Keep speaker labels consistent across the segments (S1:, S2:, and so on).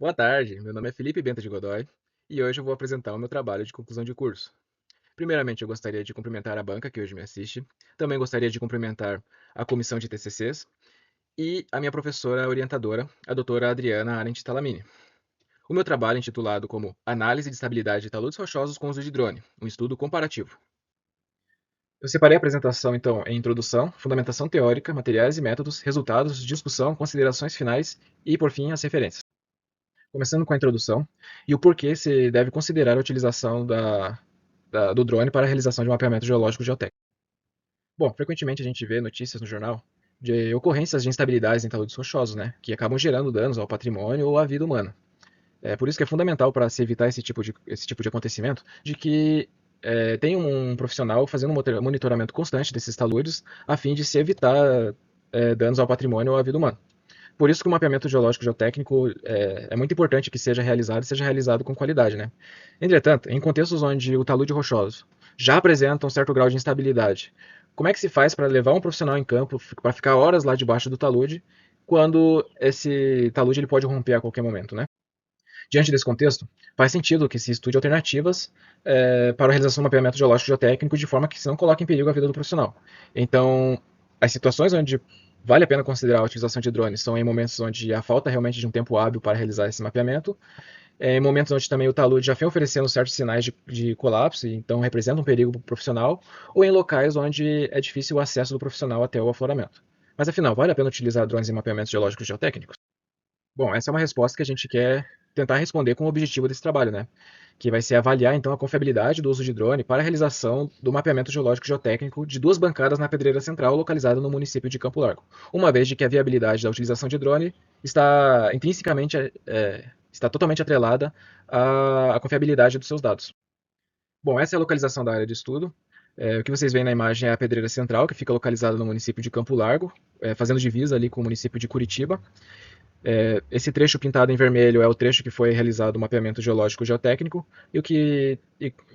S1: Boa tarde, meu nome é Felipe Benta de Godoy e hoje eu vou apresentar o meu trabalho de conclusão de curso. Primeiramente, eu gostaria de cumprimentar a banca que hoje me assiste, também gostaria de cumprimentar a comissão de TCCs e a minha professora orientadora, a doutora Adriana Arendt Talamini. O meu trabalho é intitulado como Análise de Estabilidade de Taludes Rochosos com uso de drone, um estudo comparativo. Eu separei a apresentação, então, em introdução, fundamentação teórica, materiais e métodos, resultados, discussão, considerações finais e, por fim, as referências. Começando com a introdução e o porquê se deve considerar a utilização do drone para a realização de mapeamento geológico geotécnico. Bom, frequentemente a gente vê notícias no jornal de ocorrências de instabilidades em taludes rochosos, né, que acabam gerando danos ao patrimônio ou à vida humana. É por isso que é fundamental para se evitar esse tipo de acontecimento, de que tenha um profissional fazendo um monitoramento constante desses taludes, a fim de se evitar danos ao patrimônio ou à vida humana. Por isso que o mapeamento geológico geotécnico é muito importante que seja realizado e seja realizado com qualidade, né? Entretanto, em contextos onde o talude rochoso já apresenta um certo grau de instabilidade, como é que se faz para levar um profissional em campo para ficar horas lá debaixo do talude, quando esse talude ele pode romper a qualquer momento, né? Diante desse contexto, faz sentido que se estude alternativas para a realização do mapeamento geológico geotécnico de forma que se não coloque em perigo a vida do profissional. Então, as situações onde vale a pena considerar a utilização de drones são em momentos onde há falta realmente de um tempo hábil para realizar esse mapeamento, em momentos onde também o talude já vem oferecendo certos sinais de colapso, e então representa um perigo para o profissional, ou em locais onde é difícil o acesso do profissional até o afloramento. Mas afinal, vale a pena utilizar drones em mapeamentos geológicos geotécnicos? Bom, essa é uma resposta que a gente quer tentar responder com o objetivo desse trabalho, né? Que vai ser avaliar então a confiabilidade do uso de drone para a realização do mapeamento geológico geotécnico de duas bancadas na pedreira central localizada no município de Campo Largo, uma vez de que a viabilidade da utilização de drone está intrinsecamente está totalmente atrelada à confiabilidade dos seus dados. Bom, essa é a localização da área de estudo. O que vocês veem na imagem é a pedreira central, que fica localizada no município de Campo Largo, fazendo divisa ali com o município de Curitiba. Esse trecho pintado em vermelho é o trecho que foi realizado o mapeamento geológico geotécnico,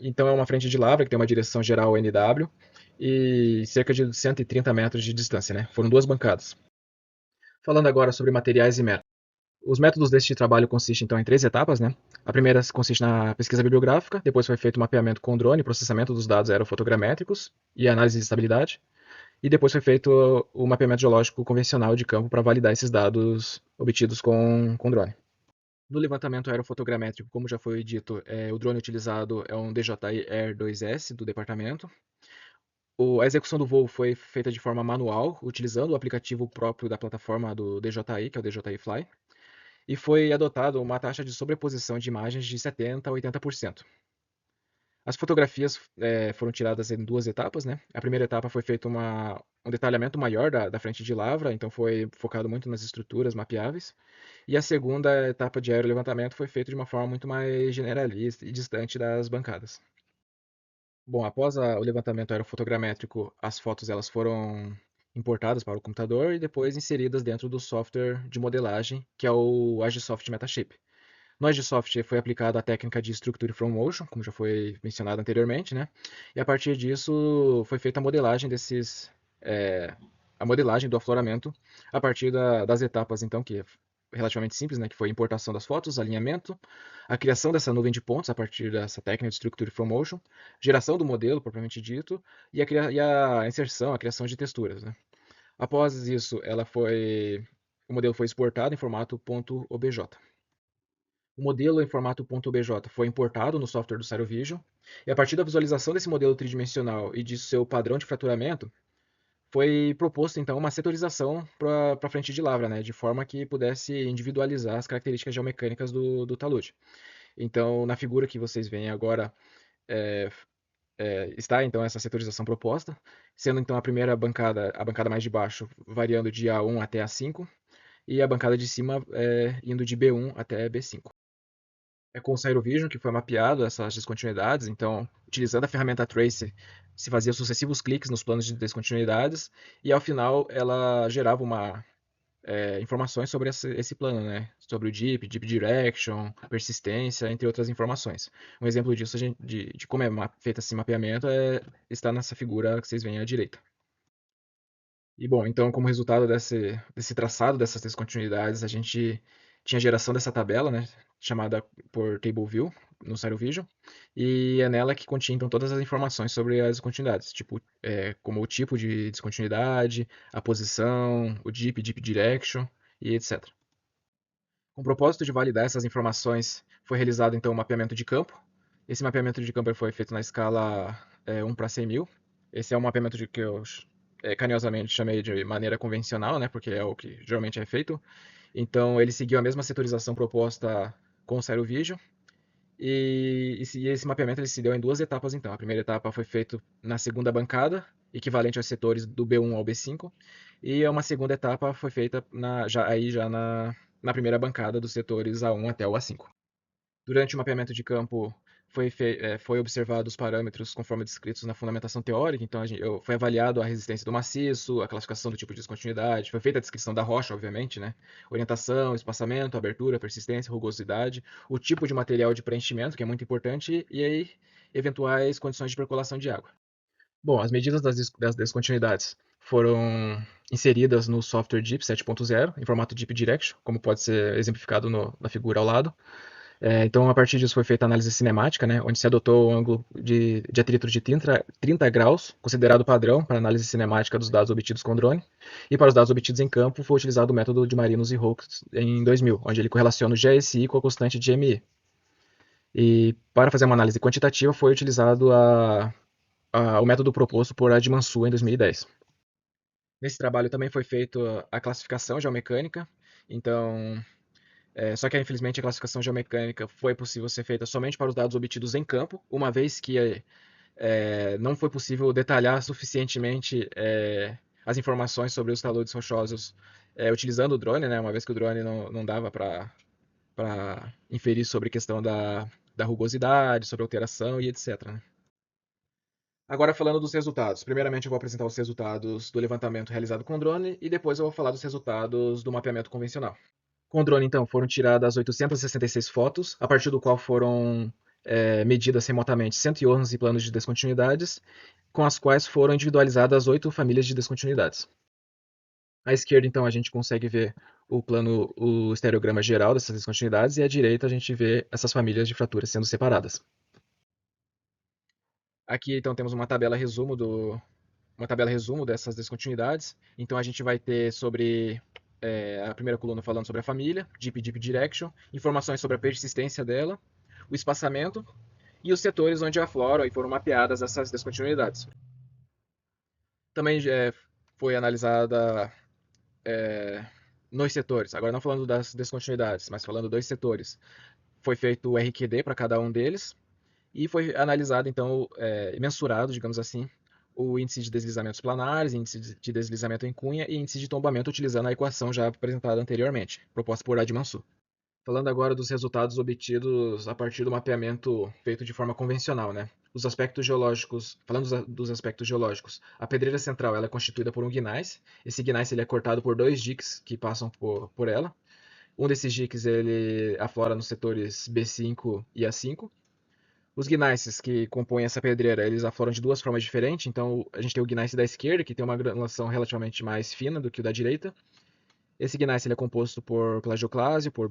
S1: então é uma frente de lavra que tem uma direção geral NW e cerca de 130 metros de distância, né? Foram duas bancadas. Falando agora sobre materiais e métodos. Os métodos deste trabalho consistem então em três etapas, né? A primeira consiste na pesquisa bibliográfica, depois foi feito o mapeamento com drone, processamento dos dados aerofotogramétricos e análise de estabilidade, e depois foi feito o mapeamento geológico convencional de campo para validar esses dados obtidos com drone. No levantamento aerofotogramétrico, como já foi dito, o drone utilizado é um DJI Air 2S do departamento. A execução do voo foi feita de forma manual, utilizando o aplicativo próprio da plataforma do DJI, que é o DJI Fly, e foi adotado uma taxa de sobreposição de imagens de 70% a 80%. As fotografias foram tiradas em duas etapas, né? A primeira etapa foi feito um detalhamento maior da frente de lavra, então foi focado muito nas estruturas mapeáveis. E a segunda etapa de aerolevantamento foi feita de uma forma muito mais generalista e distante das bancadas. Bom, após o levantamento aerofotogramétrico, as fotos elas foram importadas para o computador e depois inseridas dentro do software de modelagem, que é o Agisoft Metaship. No Agisoft foi aplicada a técnica de Structure from Motion, como já foi mencionado anteriormente, né? E a partir disso foi feita a modelagem é, a modelagem do afloramento a partir das etapas, então, que é relativamente simples, né? Que foi a importação das fotos, alinhamento, a criação dessa nuvem de pontos a partir dessa técnica de Structure from Motion, geração do modelo, propriamente dito, e a inserção, a criação de texturas, né? Após isso, o modelo foi exportado em formato .obj. O modelo em formato .bj foi importado no software do Cyrovision, e a partir da visualização desse modelo tridimensional e de seu padrão de fraturamento, foi proposto então uma setorização para a frente de lavra, né, de forma que pudesse individualizar as características geomecânicas do talude. Então, na figura que vocês veem agora, é, está então essa setorização proposta, sendo então a primeira bancada, a bancada mais de baixo, variando de A1 até A5, e a bancada de cima indo de B1 até B5. É com o Cyrovision que foi mapeado essas descontinuidades, então, utilizando a ferramenta Trace, se fazia sucessivos cliques nos planos de descontinuidades, e ao final ela gerava informações sobre esse plano, né? Sobre o Deep Direction, persistência, entre outras informações. Um exemplo disso, de como é feito esse mapeamento, está nessa figura que vocês veem à direita. E bom, então como resultado desse traçado dessas descontinuidades, a gente tinha geração dessa tabela, né, chamada por Table View, no Vision, e é nela que continha então todas as informações sobre as descontinuidades, tipo, como o tipo de descontinuidade, a posição, o Deep Direction e etc. Com o propósito de validar essas informações, foi realizado então um mapeamento de campo. Esse mapeamento de campo foi feito na escala 1 para 100.000. Esse é um mapeamento que eu carinhosamente chamei de maneira convencional, né, porque é o que geralmente é feito. Então ele seguiu a mesma setorização proposta com o Zero Vision. E esse mapeamento ele se deu em duas etapas então. A primeira etapa foi feita na segunda bancada, equivalente aos setores do B1 ao B5, e uma segunda etapa foi feita na primeira bancada dos setores A1 até o A5. Durante o mapeamento de campo foi observado os parâmetros conforme descritos na fundamentação teórica, então foi avaliado a resistência do maciço, a classificação do tipo de descontinuidade, foi feita a descrição da rocha, obviamente, né? Orientação, espaçamento, abertura, persistência, rugosidade, o tipo de material de preenchimento, que é muito importante, e aí eventuais condições de percolação de água. Bom, as medidas das descontinuidades foram inseridas no software DEEP 7.0, em formato Deep Direction, como pode ser exemplificado na figura ao lado. Então, a partir disso foi feita a análise cinemática, né, onde se adotou o ângulo de atrito de 30 graus, considerado padrão para análise cinemática dos dados obtidos com drone. E para os dados obtidos em campo, foi utilizado o método de Marinos e Hawkes em 2000, onde ele correlaciona o GSI com a constante de MI. E para fazer uma análise quantitativa, foi utilizado o método proposto por Adi Mansur em 2010. Nesse trabalho também foi feita a classificação geomecânica, então só que infelizmente a classificação geomecânica foi possível ser feita somente para os dados obtidos em campo, uma vez que não foi possível detalhar suficientemente as informações sobre os taludes rochosos utilizando o drone, né, uma vez que o drone não dava para inferir sobre a questão da rugosidade, sobre alteração e etc. Né? Agora falando dos resultados. Primeiramente eu vou apresentar os resultados do levantamento realizado com drone e depois eu vou falar dos resultados do mapeamento convencional. Com o drone, então, foram tiradas 866 fotos, a partir do qual foram medidas remotamente 111 planos de descontinuidades, com as quais foram individualizadas 8 famílias de descontinuidades. À esquerda, então, a gente consegue ver o estereograma geral dessas descontinuidades, e à direita a gente vê essas famílias de fraturas sendo separadas. Aqui, então, temos uma tabela resumo dessas descontinuidades. Então a gente vai ter sobre a primeira coluna falando sobre a família, Deep Direction, informações sobre a persistência dela, o espaçamento e os setores onde afloram e foram mapeadas essas descontinuidades. Também foi analisada nos setores, agora não falando das descontinuidades, mas falando dos setores. Foi feito o RQD para cada um deles e foi analisado, então, mensurado, digamos assim, o índice de deslizamentos planares, índice de deslizamento em cunha e índice de tombamento utilizando a equação já apresentada anteriormente, proposta por Adi Mansur. Falando agora dos resultados obtidos a partir do mapeamento feito de forma convencional, né? Os aspectos geológicos, falando dos aspectos geológicos, a pedreira central ela é constituída por um gneiss. Esse gneiss ele é cortado por dois diques que passam por ela. Um desses diques ele aflora nos setores B5 e A5. Os gneisses que compõem essa pedreira, eles afloram de duas formas diferentes. Então, a gente tem o gneiss da esquerda, que tem uma granulação relativamente mais fina do que o da direita. Esse gneiss ele é composto por plagioclásio, por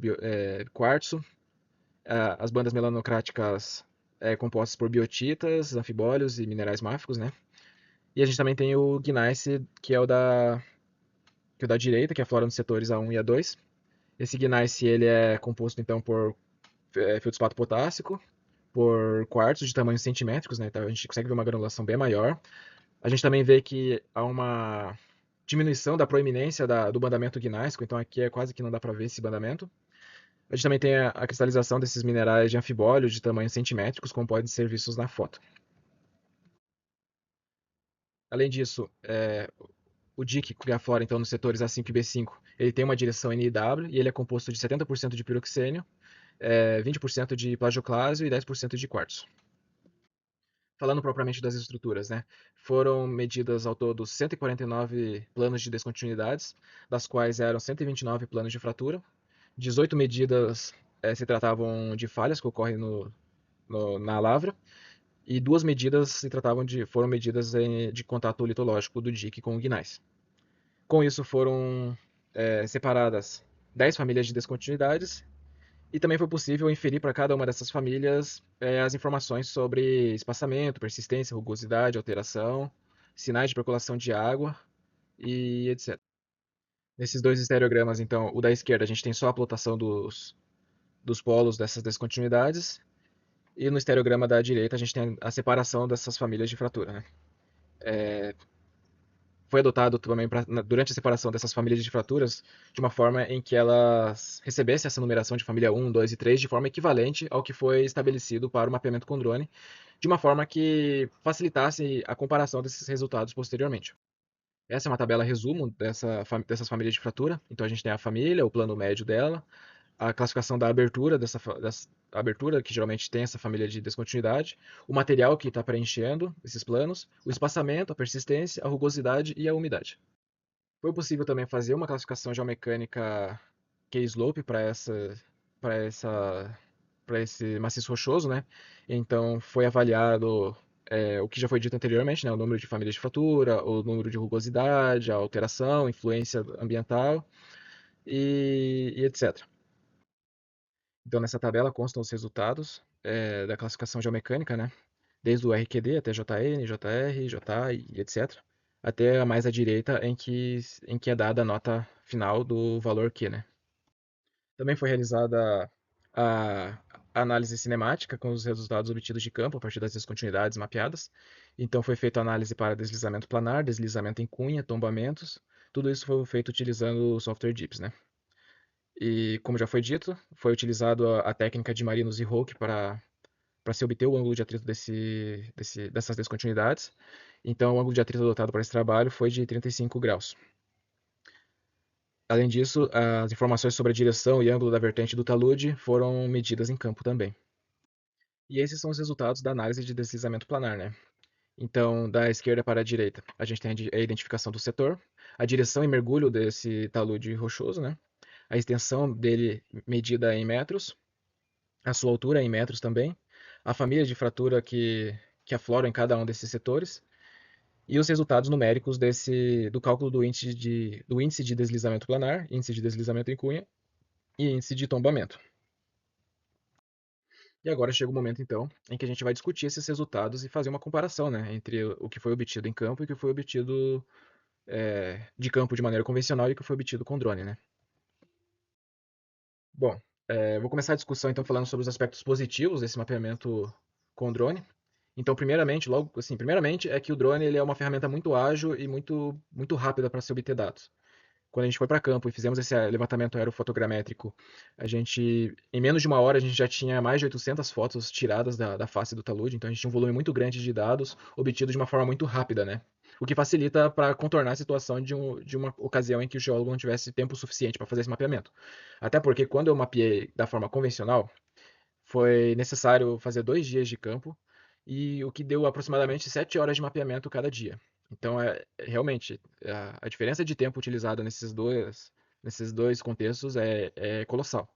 S1: quartzo. As bandas melanocráticas compostas por biotitas, anfibólios e minerais máficos, né? E a gente também tem o gneiss, que é o da direita, que aflora nos setores A1 e A2. Esse gneiss ele é composto então por feldspato potássico, por quartos de tamanhos centimétricos, né? Então a gente consegue ver uma granulação bem maior. A gente também vê que há uma diminuição da proeminência do bandamento gnáisico, então aqui quase que não dá para ver esse bandamento. A gente também tem a cristalização desses minerais de anfibólio de tamanhos centimétricos, como podem ser vistos na foto. Além disso, o dique que aflora então nos setores A5 e B5, ele tem uma direção NIW e ele é composto de 70% de piroxênio, 20% de plagioclásio e 10% de quartzo. Falando propriamente das estruturas, né? Foram medidas ao todo 149 planos de descontinuidades, das quais eram 129 planos de fratura. 18 medidas se tratavam de falhas que ocorrem na lavra, e duas medidas foram medidas de contato litológico do dique com o gneiss. Com isso foram separadas 10 famílias de descontinuidades e também foi possível inferir para cada uma dessas famílias as informações sobre espaçamento, persistência, rugosidade, alteração, sinais de percolação de água e etc. Nesses dois estereogramas, então, o da esquerda a gente tem só a plotação dos polos dessas descontinuidades e no estereograma da direita a gente tem a separação dessas famílias de fratura, né? Foi adotado também durante a separação dessas famílias de fraturas de uma forma em que elas recebessem essa numeração de família 1, 2 e 3 de forma equivalente ao que foi estabelecido para o mapeamento com drone, de uma forma que facilitasse a comparação desses resultados posteriormente. Essa é uma tabela resumo dessas famílias de fratura. Então a gente tem a família, o plano médio dela, a classificação da abertura dessa abertura, que geralmente tem essa família de descontinuidade, o material que está preenchendo esses planos, o espaçamento, a persistência, a rugosidade e a umidade. Foi possível também fazer uma classificação geomecânica K-slope para essa, para esse maciço rochoso, né? Então foi avaliado o que já foi dito anteriormente, né? O número de famílias de fratura, o número de rugosidade, a alteração, influência ambiental e etc. Então, nessa tabela constam os resultados da classificação geomecânica, né? Desde o RQD até JN, JR, JA e etc. Até a mais à direita, em que é dada a nota final do valor Q, né? Também foi realizada a análise cinemática com os resultados obtidos de campo a partir das descontinuidades mapeadas. Então, foi feita a análise para deslizamento planar, deslizamento em cunha, tombamentos. Tudo isso foi feito utilizando o software DIPS, né? E, como já foi dito, foi utilizado a técnica de Marinos e Roque para se obter o ângulo de atrito dessas descontinuidades. Então, o ângulo de atrito adotado para esse trabalho foi de 35 graus. Além disso, as informações sobre a direção e ângulo da vertente do talude foram medidas em campo também. E esses são os resultados da análise de deslizamento planar, né? Então, da esquerda para a direita, a gente tem a identificação do setor, a direção e mergulho desse talude rochoso, né? A extensão dele medida em metros, a sua altura em metros também, a família de fratura que afloram em cada um desses setores e os resultados numéricos do cálculo do índice de deslizamento planar, índice de deslizamento em cunha e índice de tombamento. E agora chega o momento, então, em que a gente vai discutir esses resultados e fazer uma comparação, né, entre o que foi obtido em campo e o que foi obtido de campo de maneira convencional e o que foi obtido com drone, né? Bom, vou começar a discussão então falando sobre os aspectos positivos desse mapeamento com drone. Então, primeiramente é que o drone ele é uma ferramenta muito ágil e muito rápida para se obter dados. Quando a gente foi para campo e fizemos esse levantamento aerofotogramétrico, em menos de uma hora, a gente já tinha mais de 800 fotos tiradas da face do talude, então a gente tinha um volume muito grande de dados obtido de uma forma muito rápida, né? O que facilita para contornar a situação de uma ocasião em que o geólogo não tivesse tempo suficiente para fazer esse mapeamento. Até porque quando eu mapeei da forma convencional, foi necessário fazer 2 dias de campo, e o que deu aproximadamente 7 horas de mapeamento cada dia. Então, realmente, a diferença de tempo utilizada nesses dois contextos é colossal.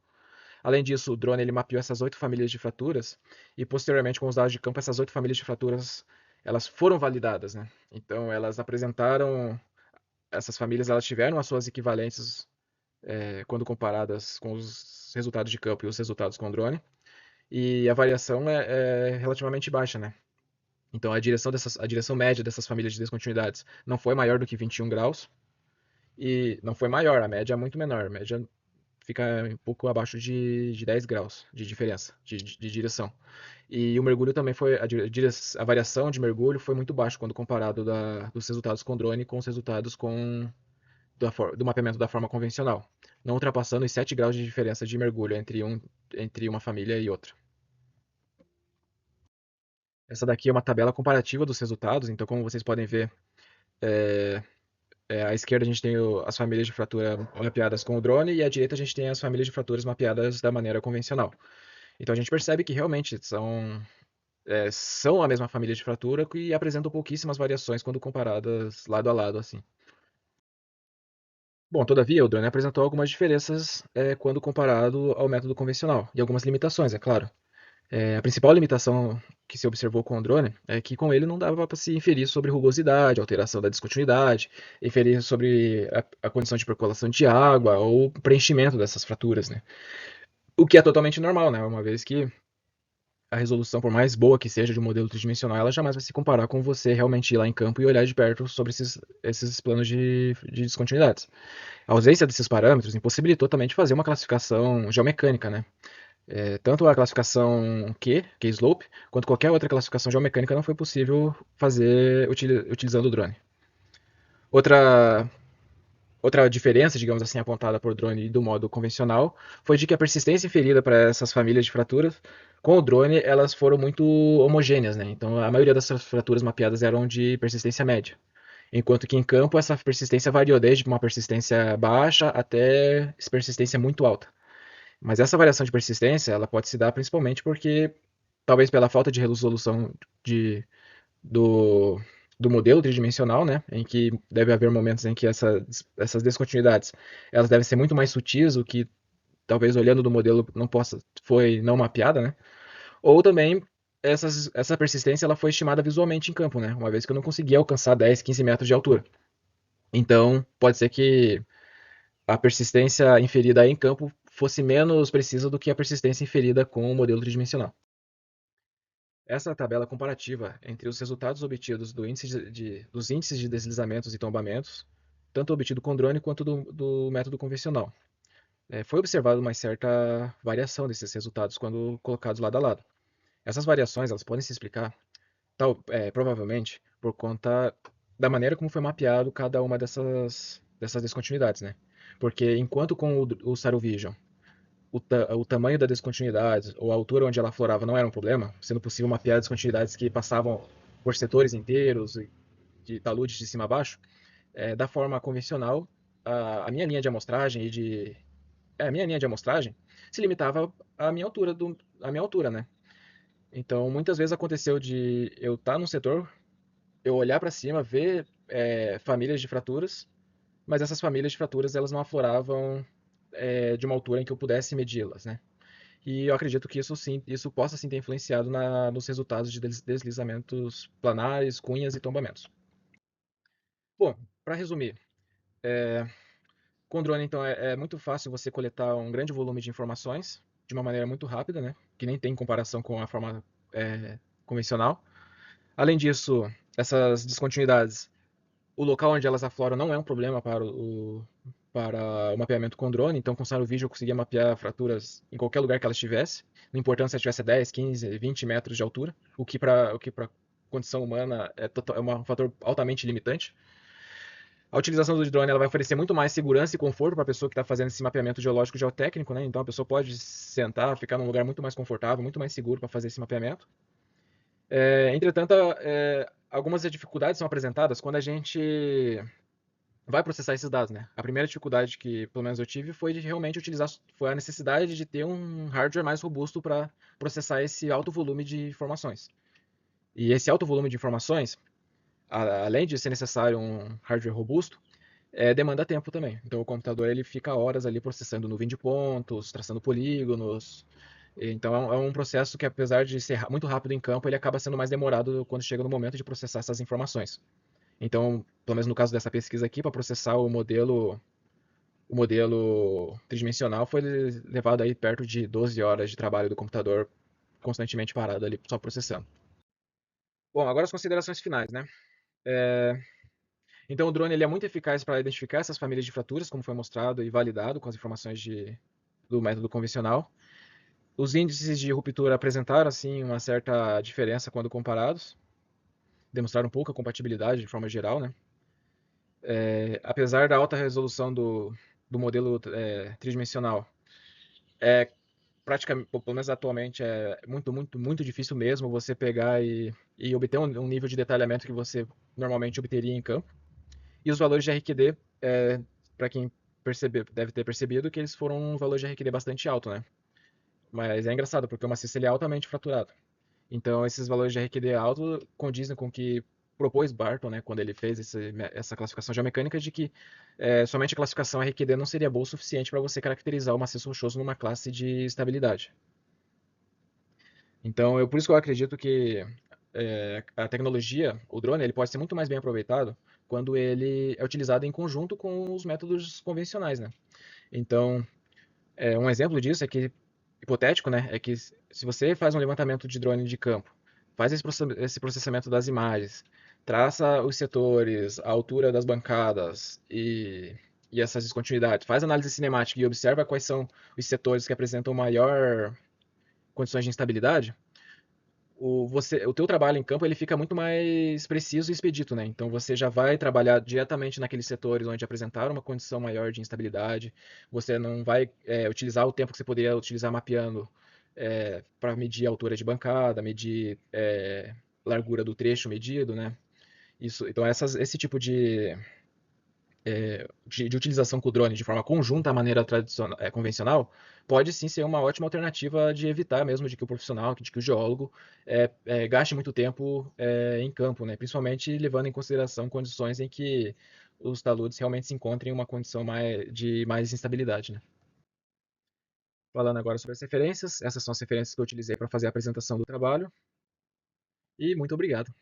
S1: Além disso, o drone ele mapeou essas 8 famílias de fraturas e, posteriormente, com os dados de campo, essas 8 famílias de fraturas elas foram validadas, né? Então, essas famílias elas tiveram as suas equivalências quando comparadas com os resultados de campo e os resultados com o drone. E a variação é relativamente baixa, né? Então a direção média dessas famílias de descontinuidades não foi maior do que 21 graus. E não foi maior, a média é muito menor. A média fica um pouco abaixo de 10 graus de diferença de direção. E o mergulho também foi. A variação de mergulho foi muito baixo quando comparado dos resultados com drone com os resultados do mapeamento da forma convencional, não ultrapassando os 7 graus de diferença de mergulho entre uma família e outra. Essa daqui é uma tabela comparativa dos resultados, então como vocês podem ver, à esquerda a gente tem as famílias de fratura mapeadas com o drone e à direita a gente tem as famílias de fraturas mapeadas da maneira convencional. Então a gente percebe que realmente são a mesma família de fratura e apresentam pouquíssimas variações quando comparadas lado a lado assim. Bom, todavia, o drone apresentou algumas diferenças quando comparado ao método convencional, e algumas limitações, é claro. A principal limitação que se observou com o drone é que com ele não dava para se inferir sobre rugosidade, alteração da descontinuidade, inferir sobre a condição de percolação de água ou preenchimento dessas fraturas, né? O que é totalmente normal, né? Uma vez que a resolução, por mais boa que seja de um modelo tridimensional, ela jamais vai se comparar com você realmente ir lá em campo e olhar de perto sobre esses planos de descontinuidades. A ausência desses parâmetros impossibilitou também de fazer uma classificação geomecânica, né? Tanto a classificação K-slope, quanto qualquer outra classificação geomecânica não foi possível fazer utilizando o drone. Outra, outra diferença, digamos assim, apontada por drone do modo convencional foi de que a persistência inferida para essas famílias de fraturas, com o drone, elas foram muito homogêneas, né? Então, a maioria dessas fraturas mapeadas eram de persistência média. Enquanto que em campo essa persistência variou desde uma persistência baixa até persistência muito alta. Mas essa variação de persistência, ela pode se dar principalmente porque, talvez pela falta de resolução de, do, do modelo tridimensional, né, em que deve haver momentos em que essas descontinuidades, elas devem ser muito mais sutis, o que talvez olhando do modelo não possa, foi não mapeada, né, ou também essa persistência ela foi estimada visualmente em campo, né, uma vez que eu não conseguia alcançar 10, 15 metros de altura. Então, pode ser que a persistência inferida em campo fosse menos precisa do que a persistência inferida com o modelo tridimensional. Essa tabela comparativa entre os resultados obtidos dos índices de deslizamentos e tombamentos, tanto obtido com drone quanto do método convencional. Foi observada uma certa variação desses resultados quando colocados lado a lado. Essas variações elas podem se explicar, provavelmente, por conta da maneira como foi mapeado cada uma dessas descontinuidades, né? Porque enquanto com o Sarovision o tamanho da descontinuidade ou a altura onde ela aflorava não era um problema, sendo possível mapear descontinuidades que passavam por setores inteiros de taludes de cima a baixo, da forma convencional, a minha linha de amostragem a minha linha de amostragem se limitava à minha altura, né? Então, muitas vezes aconteceu de eu estar num setor, eu olhar para cima, ver famílias de fraturas, mas essas famílias de fraturas elas não afloravam de uma altura em que eu pudesse medi-las, né? E eu acredito que isso possa sim ter influenciado nos resultados de deslizamentos planares, cunhas e tombamentos. Bom, para resumir, com drone então é muito fácil você coletar um grande volume de informações de uma maneira muito rápida, né? Que nem tem comparação com a forma convencional. Além disso, essas descontinuidades, o local onde elas afloram não é um problema para o mapeamento com drone, então com o vídeo eu conseguia mapear fraturas em qualquer lugar que elas estivesse, não importa se ela tivesse 10, 15, 20 metros de altura, o que para condição humana é um fator altamente limitante. A utilização do drone ela vai oferecer muito mais segurança e conforto para a pessoa que está fazendo esse mapeamento geológico geotécnico, né? Então a pessoa pode sentar, ficar num lugar muito mais confortável, muito mais seguro para fazer esse mapeamento. Entretanto, algumas dificuldades são apresentadas quando a gente vai processar esses dados, né? A primeira dificuldade que, pelo menos eu tive, foi de realmente utilizar, foi a necessidade de ter um hardware mais robusto para processar esse alto volume de informações. E esse alto volume de informações, além de ser necessário um hardware robusto, demanda tempo também. Então o computador ele fica horas ali processando nuvem de pontos, traçando polígonos. Então é um processo que, apesar de ser muito rápido em campo, ele acaba sendo mais demorado quando chega no momento de processar essas informações. Então, pelo menos no caso dessa pesquisa aqui, para processar o modelo tridimensional foi levado aí perto de 12 horas de trabalho do computador constantemente parado ali só processando. Bom, agora as considerações finais, né? Então o drone ele é muito eficaz para identificar essas famílias de fraturas, como foi mostrado e validado com as informações do método convencional. Os índices de ruptura apresentaram assim uma certa diferença quando comparados, demonstraram pouca compatibilidade de forma geral, né? Apesar da alta resolução do modelo tridimensional, é praticamente, pelo menos atualmente, é muito, muito, muito difícil mesmo você pegar e obter um nível de detalhamento que você normalmente obteria em campo. E os valores de RQD, para quem deve ter percebido que eles foram um valor de RQD bastante alto, né? Mas é engraçado, porque o maciço ele é altamente fraturado. Então, esses valores de RQD alto condizem com o que propôs Barton, né, quando ele fez essa classificação geomecânica, de que somente a classificação RQD não seria boa o suficiente para você caracterizar o maciço rochoso numa classe de estabilidade. Então, por isso que eu acredito que a tecnologia, o drone, ele pode ser muito mais bem aproveitado quando ele é utilizado em conjunto com os métodos convencionais, né? Então, um exemplo disso é que, hipotético, né, é que se você faz um levantamento de drone de campo, faz esse processamento das imagens, traça os setores, a altura das bancadas e essas descontinuidades, faz análise cinemática e observa quais são os setores que apresentam maior condições de instabilidade, o teu trabalho em campo ele fica muito mais preciso e expedito, né? Então você já vai trabalhar diretamente naqueles setores onde apresentaram uma condição maior de instabilidade. Você não vai utilizar o tempo que você poderia utilizar mapeando para medir a altura de bancada, medir largura do trecho medido, né? Isso, então esse tipo de utilização com o drone de forma conjunta à maneira tradicional, convencional, pode sim ser uma ótima alternativa de evitar mesmo de que o profissional, de que o geólogo gaste muito tempo em campo, né? Principalmente levando em consideração condições em que os taludes realmente se encontrem em uma condição de mais instabilidade, né? Falando agora sobre as referências, essas são as referências que eu utilizei para fazer a apresentação do trabalho e muito obrigado.